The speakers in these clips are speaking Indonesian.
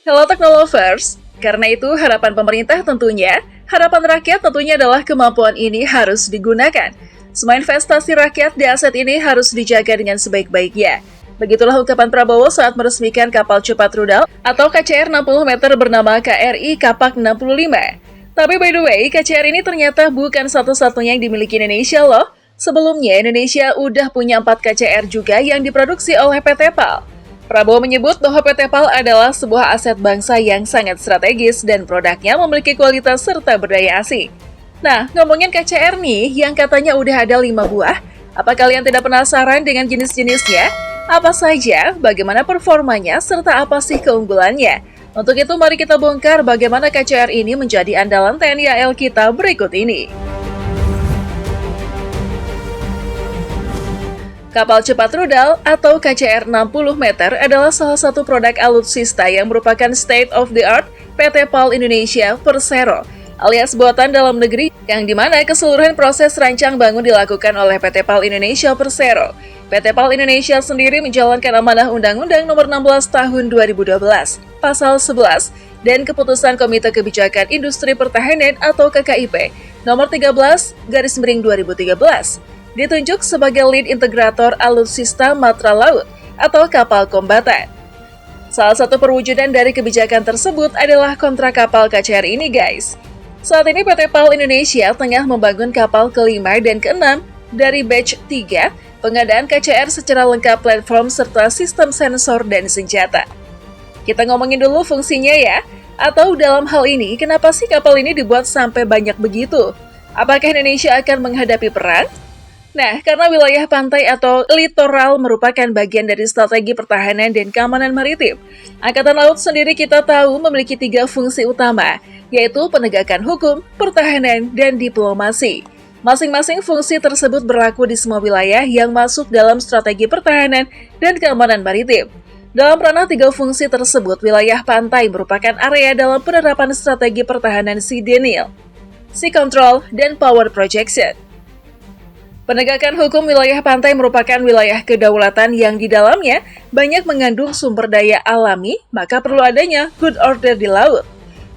Hello Technolovers, karena itu harapan pemerintah tentunya, harapan rakyat tentunya adalah kemampuan ini harus digunakan. Semua investasi rakyat di aset ini harus dijaga dengan sebaik-baiknya. Begitulah ungkapan Prabowo saat meresmikan kapal cepat rudal atau KCR 60 meter bernama KRI Kapak 65. Tapi by the way, KCR ini ternyata bukan satu-satunya yang dimiliki Indonesia loh. Sebelumnya, Indonesia udah punya 4 KCR juga yang diproduksi oleh PT PAL. Prabowo menyebut bahwa PT PAL adalah sebuah aset bangsa yang sangat strategis dan produknya memiliki kualitas serta berdaya asing. Nah, ngomongin KCR nih, yang katanya udah ada 5 buah, apa kalian tidak penasaran dengan jenis-jenisnya? Apa saja, bagaimana performanya, serta apa sih keunggulannya? Untuk itu, mari kita bongkar bagaimana KCR ini menjadi andalan TNI AL kita berikut ini. Kapal cepat rudal atau KCR 60 meter adalah salah satu produk alutsista yang merupakan state-of-the-art PT PAL Indonesia Persero, alias buatan dalam negeri, yang dimana keseluruhan proses rancang bangun dilakukan oleh PT PAL Indonesia Persero. PT PAL Indonesia sendiri menjalankan amanah Undang-Undang Nomor 16 Tahun 2012, Pasal 11, dan Keputusan Komite Kebijakan Industri Pertahanan atau KKIP Nomor 13/2013. Ditunjuk sebagai lead integrator alutsista matra laut atau kapal kombatan. Salah satu perwujudan dari kebijakan tersebut adalah kontrak kapal KCR ini guys. Saat ini PT PAL Indonesia tengah membangun kapal kelima dan keenam dari batch 3, pengadaan KCR secara lengkap platform serta sistem sensor dan senjata. Kita ngomongin dulu fungsinya ya, atau dalam hal ini kenapa sih kapal ini dibuat sampai banyak begitu? Apakah Indonesia akan menghadapi perang? Nah, karena wilayah pantai atau litoral merupakan bagian dari strategi pertahanan dan keamanan maritim, Angkatan Laut sendiri kita tahu memiliki 3 fungsi utama, yaitu penegakan hukum, pertahanan, dan diplomasi. Masing-masing fungsi tersebut berlaku di semua wilayah yang masuk dalam strategi pertahanan dan keamanan maritim. Dalam ranah 3 fungsi tersebut, wilayah pantai merupakan area dalam penerapan strategi pertahanan Sea Denial, Sea Control, dan Power Projection. Penegakan hukum wilayah pantai merupakan wilayah kedaulatan yang di dalamnya banyak mengandung sumber daya alami, maka perlu adanya good order di laut.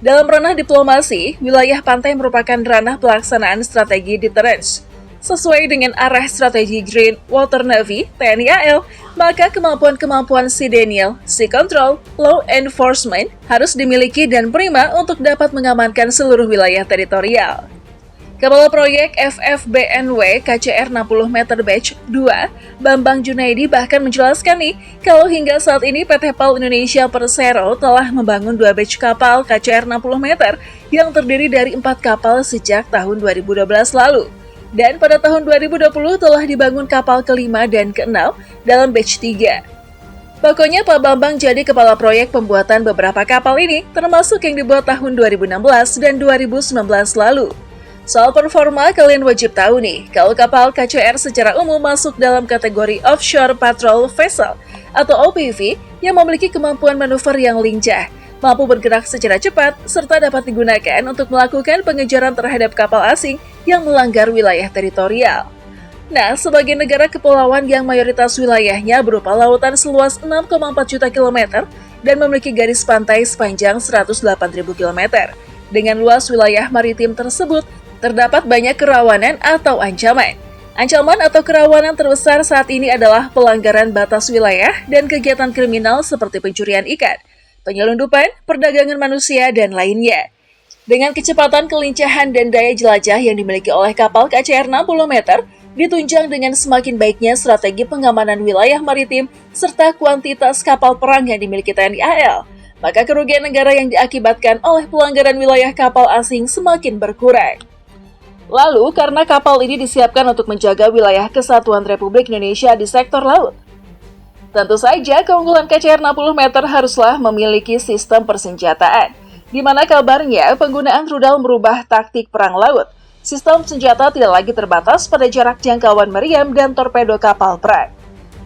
Dalam ranah diplomasi, wilayah pantai merupakan ranah pelaksanaan strategi deterrence. Sesuai dengan arah strategi Green Water Navy, TNI AL, maka kemampuan-kemampuan Sea Denial, Sea Control, Law Enforcement harus dimiliki dan prima untuk dapat mengamankan seluruh wilayah teritorial. Kepala Proyek FFBNW KCR 60 meter batch 2, Bambang Junaidi bahkan menjelaskan nih, kalau hingga saat ini PT PAL Indonesia Persero telah membangun 2 batch kapal KCR 60 meter yang terdiri dari 4 kapal sejak tahun 2012 lalu. Dan pada tahun 2020 telah dibangun kapal kelima dan keenam dalam batch 3. Pokoknya Pak Bambang jadi kepala proyek pembuatan beberapa kapal ini, termasuk yang dibuat tahun 2016 dan 2019 lalu. Soal performa, kalian wajib tahu nih, kalau kapal KCR secara umum masuk dalam kategori Offshore Patrol Vessel atau OPV yang memiliki kemampuan manuver yang lincah, mampu bergerak secara cepat, serta dapat digunakan untuk melakukan pengejaran terhadap kapal asing yang melanggar wilayah teritorial. Nah, sebagai negara kepulauan yang mayoritas wilayahnya berupa lautan seluas 6,4 juta kilometer dan memiliki garis pantai sepanjang 108.000 kilometer, dengan luas wilayah maritim tersebut, terdapat banyak kerawanan atau ancaman. Ancaman atau kerawanan terbesar saat ini adalah pelanggaran batas wilayah dan kegiatan kriminal seperti pencurian ikan, penyelundupan, perdagangan manusia, dan lainnya. Dengan kecepatan, kelincahan, dan daya jelajah yang dimiliki oleh kapal KCR 60 meter, ditunjang dengan semakin baiknya strategi pengamanan wilayah maritim serta kuantitas kapal perang yang dimiliki TNI AL, maka kerugian negara yang diakibatkan oleh pelanggaran wilayah kapal asing semakin berkurang. Lalu, karena kapal ini disiapkan untuk menjaga wilayah kesatuan Republik Indonesia di sektor laut, tentu saja keunggulan KCR 60 meter haruslah memiliki sistem persenjataan, di mana kabarnya penggunaan rudal merubah taktik perang laut. Sistem senjata tidak lagi terbatas pada jarak jangkauan meriam dan torpedo kapal perang.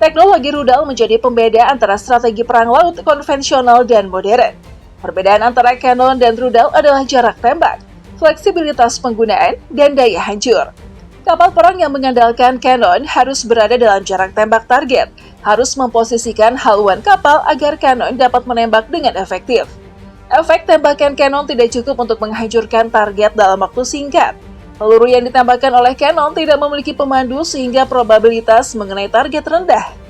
Teknologi rudal menjadi pembeda antara strategi perang laut konvensional dan modern. Perbedaan antara kanon dan rudal adalah jarak tembak, fleksibilitas penggunaan, dan daya hancur. Kapal perang yang mengandalkan kanon harus berada dalam jarak tembak target, harus memposisikan haluan kapal agar kanon dapat menembak dengan efektif. Efek tembakan Cannon tidak cukup untuk menghancurkan target dalam waktu singkat. Peluru yang ditembakkan oleh Cannon tidak memiliki pemandu sehingga probabilitas mengenai target rendah.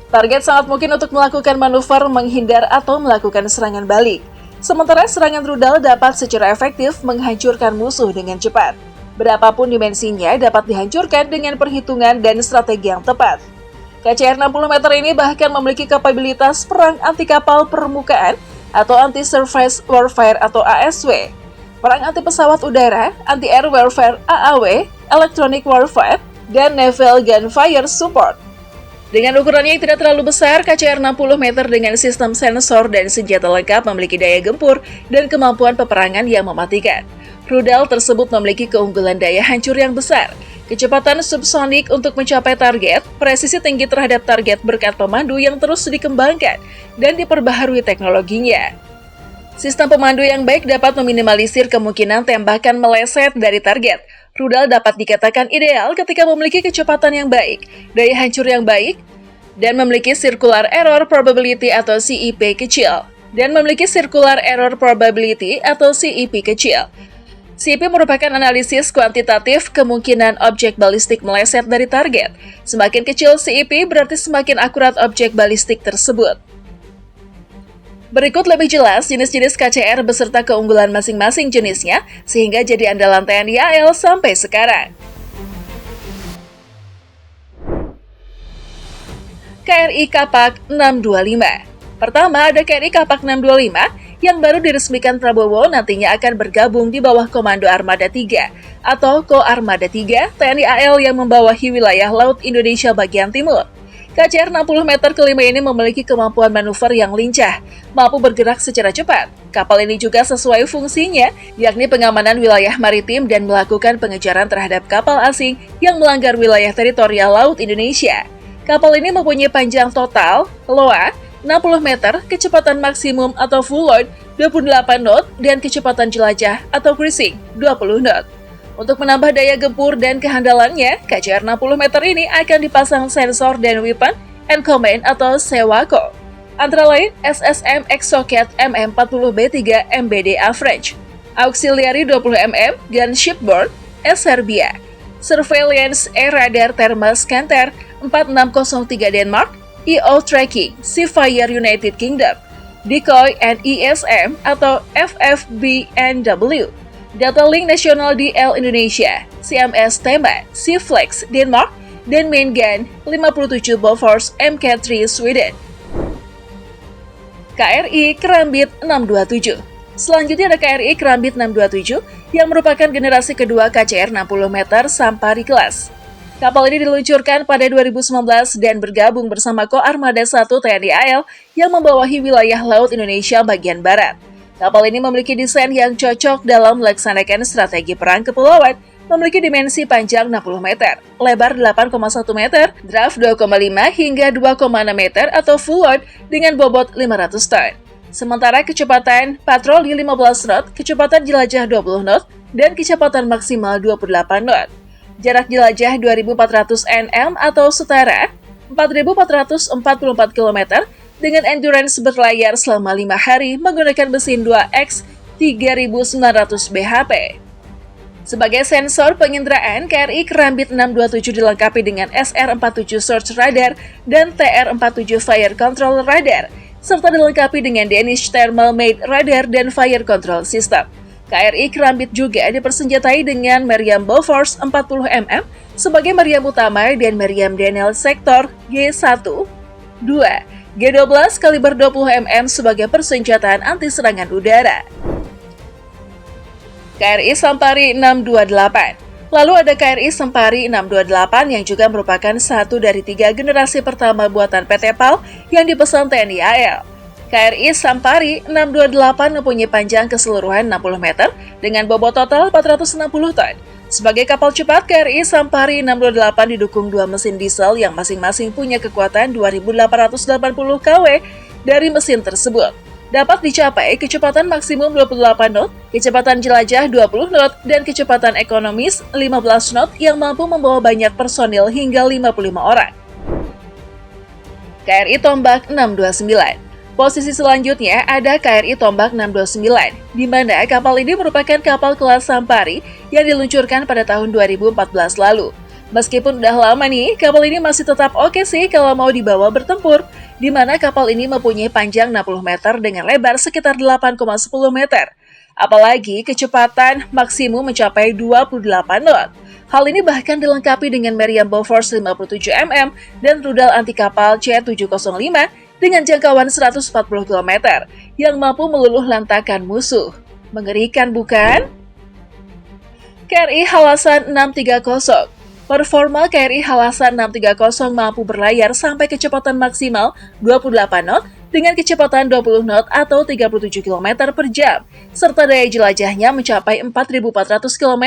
Target sangat mungkin untuk melakukan manuver menghindar atau melakukan serangan balik. Sementara serangan rudal dapat secara efektif menghancurkan musuh dengan cepat. Berapapun dimensinya dapat dihancurkan dengan perhitungan dan strategi yang tepat. KCR 60 meter ini bahkan memiliki kapabilitas perang anti kapal permukaan atau anti-surface warfare atau ASW, perang anti pesawat udara, anti-air warfare AAW, electronic warfare, dan naval gunfire support. Dengan ukurannya yang tidak terlalu besar, KCR 60 meter dengan sistem sensor dan senjata lengkap memiliki daya gempur dan kemampuan peperangan yang mematikan. Rudal tersebut memiliki keunggulan daya hancur yang besar, kecepatan subsonik untuk mencapai target, presisi tinggi terhadap target berkat pemandu yang terus dikembangkan dan diperbaharui teknologinya. Sistem pemandu yang baik dapat meminimalisir kemungkinan tembakan meleset dari target. Rudal dapat dikatakan ideal ketika memiliki kecepatan yang baik, daya hancur yang baik, dan memiliki circular error probability atau CEP kecil. CEP merupakan analisis kuantitatif kemungkinan objek balistik meleset dari target. Semakin kecil CEP berarti semakin akurat objek balistik tersebut. Berikut lebih jelas jenis-jenis KCR beserta keunggulan masing-masing jenisnya, sehingga jadi andalan TNI AL sampai sekarang. KRI Kapak 625. Pertama, ada KRI Kapak 625 yang baru diresmikan Prabowo nantinya akan bergabung di bawah Komando Armada 3 atau Ko-Armada 3 TNI AL yang membawahi wilayah Laut Indonesia bagian timur. KCR 60 meter kelima ini memiliki kemampuan manuver yang lincah, mampu bergerak secara cepat. Kapal ini juga sesuai fungsinya, yakni pengamanan wilayah maritim dan melakukan pengejaran terhadap kapal asing yang melanggar wilayah teritorial Laut Indonesia. Kapal ini mempunyai panjang total, LOA, 60 meter, kecepatan maksimum atau full load 28 knot, dan kecepatan jelajah atau cruising 20 knot. Untuk menambah daya gempur dan kehandalannya, KCR 60 meter ini akan dipasang sensor dan weapon and command atau SEWACO. Antara lain SSM X-Socket MM40B3 MBDA French, Auxiliary 20mm Gunship Board Serbia, Surveillance Air Radar Thermal Scanner 4603 Denmark, EO Tracking Seafire United Kingdom, Decoy NESM atau FFBNW, Data Link Nasional DL Indonesia, CMS Tema, Seaflex Denmark, dan Main Gun 57 Bofors Mk3 Sweden. KRI Kerambit 627. Selanjutnya ada KRI Kerambit 627 yang merupakan generasi kedua KCR 60 meter Sampari kelas. Kapal ini diluncurkan pada 2019 dan bergabung bersama Ko-Armada 1 TNI AL yang membawahi wilayah Laut Indonesia bagian barat. Kapal ini memiliki desain yang cocok dalam melaksanakan strategi perang kepulauan, memiliki dimensi panjang 60 meter, lebar 8,1 meter, draft 2,5 hingga 2,6 meter atau full load dengan bobot 500 ton. Sementara kecepatan patroli 15 knot, kecepatan jelajah 20 knot, dan kecepatan maksimal 28 knot. Jarak jelajah 2.400 nm atau setara 4.444 km dengan endurance berlayar selama 5 hari menggunakan mesin 2X 3.900 bhp. Sebagai sensor penginderaan, KRI Kerambit 627 dilengkapi dengan SR47 Search Radar dan TR47 Fire Control Radar, serta dilengkapi dengan Danish Thermal Maid Radar dan Fire Control System. KRI Kerambit juga dipersenjatai dengan meriam Bofors 40mm sebagai meriam utama dan meriam Denel Sektor G1, 2, G12 kaliber 20mm sebagai persenjataan anti-serangan udara. KRI Sampari 628. Lalu ada KRI Sampari 628 yang juga merupakan satu dari 3 generasi pertama buatan PT PAL yang dipesan TNI AL. KRI Sampari 628 mempunyai panjang keseluruhan 60 meter dengan bobot total 460 ton. Sebagai kapal cepat, KRI Sampari 628 didukung 2 mesin diesel yang masing-masing punya kekuatan 2.880 kW dari mesin tersebut. Dapat dicapai kecepatan maksimum 28 knot, kecepatan jelajah 20 knot, dan kecepatan ekonomis 15 knot yang mampu membawa banyak personil hingga 55 orang. KRI Tombak 629. Posisi selanjutnya ada KRI Tombak 629, di mana kapal ini merupakan kapal kelas Sampari yang diluncurkan pada tahun 2014 lalu. Meskipun udah lama nih, kapal ini masih tetap oke sih kalau mau dibawa bertempur, di mana kapal ini mempunyai panjang 60 meter dengan lebar sekitar 8,10 meter. Apalagi kecepatan maksimum mencapai 28 knot. Hal ini bahkan dilengkapi dengan meriam Bofors 57 mm dan rudal anti kapal C705 dengan jangkauan 140 km yang mampu meluluh lantakan musuh. Mengerikan bukan? KRI Halasan 630. Performa KRI Halasan 630 mampu berlayar sampai kecepatan maksimal 28 knot dengan kecepatan 20 knot atau 37 km per jam, serta daya jelajahnya mencapai 4.400 km.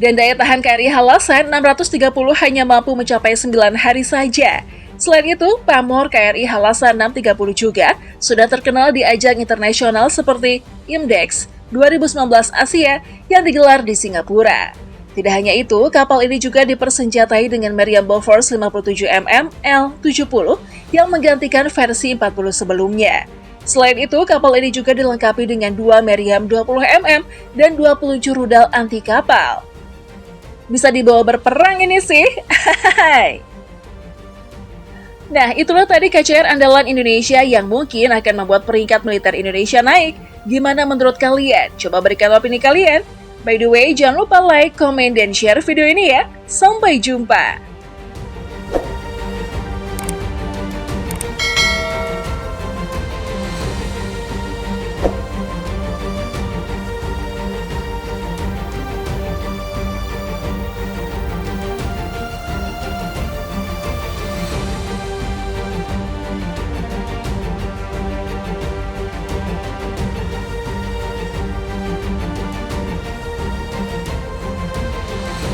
Dan daya tahan KRI Halasan 630 hanya mampu mencapai 9 hari saja. Selain itu, pamor KRI Halasan 630 juga sudah terkenal di ajang internasional seperti IMDEX 2019 Asia yang digelar di Singapura. Tidak hanya itu, kapal ini juga dipersenjatai dengan meriam Bofors 57 mm L70 yang menggantikan versi 40 sebelumnya. Selain itu, kapal ini juga dilengkapi dengan 2 meriam 20 mm dan 2 peluncur rudal anti kapal. Bisa dibawa berperang ini sih. Nah, itulah tadi KCR andalan Indonesia yang mungkin akan membuat peringkat militer Indonesia naik. Gimana menurut kalian? Coba berikan opini kalian. By the way, jangan lupa like, komen, dan share video ini ya. Sampai jumpa!